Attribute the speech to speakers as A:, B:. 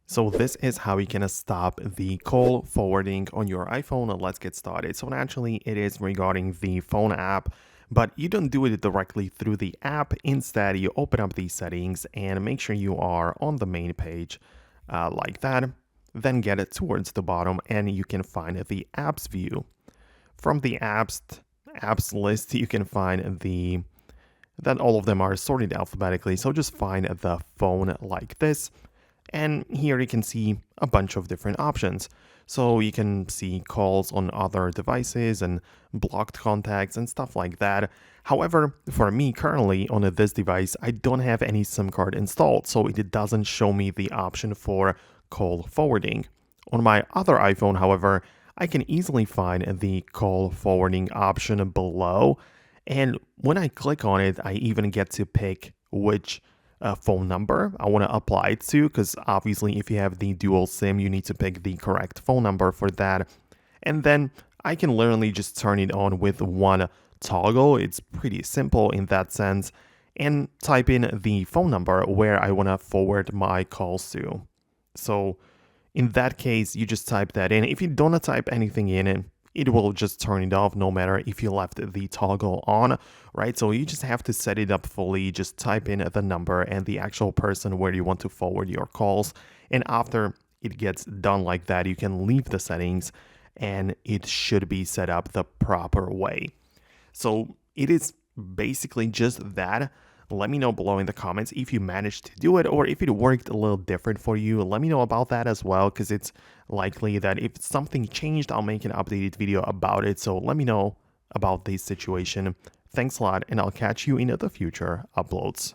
A: So this is how you can stop the call forwarding on your iPhone. Let's get started. So naturally, it is regarding the phone app, but you don't do it directly through the app. Instead, you open up these settings and make sure you are on the main page like that. Then get it towards the bottom and you can find the apps view. From the apps list, you can find then all of them are sorted alphabetically. So just find the phone like this. And here you can see a bunch of different options. So you can see calls on other devices and blocked contacts and stuff like that. However, for me currently on this device, I don't have any SIM card installed, so it doesn't show me the option for call forwarding. On my other iPhone, however, I can easily find the call forwarding option below. And when I click on it, I even get to pick which phone number I want to apply it to, because obviously if you have the dual SIM, you need to pick the correct phone number for that. And then I can literally just turn it on with one toggle. It's pretty simple in that sense. And type in the phone number where I want to forward my calls to. So in that case, you just type that in. If you don't type anything in, it will just turn it off no matter if you left the toggle on, right? So you just have to set it up fully. Just type in the number and the actual person where you want to forward your calls. And after it gets done like that, you can leave the settings and it should be set up the proper way. So it is basically just that. Let me know below in the comments if you managed to do it or if it worked a little different for you. Let me know about that as well, because it's likely that if something changed, I'll make an updated video about it. So let me know about this situation. Thanks a lot, and I'll catch you in the future uploads.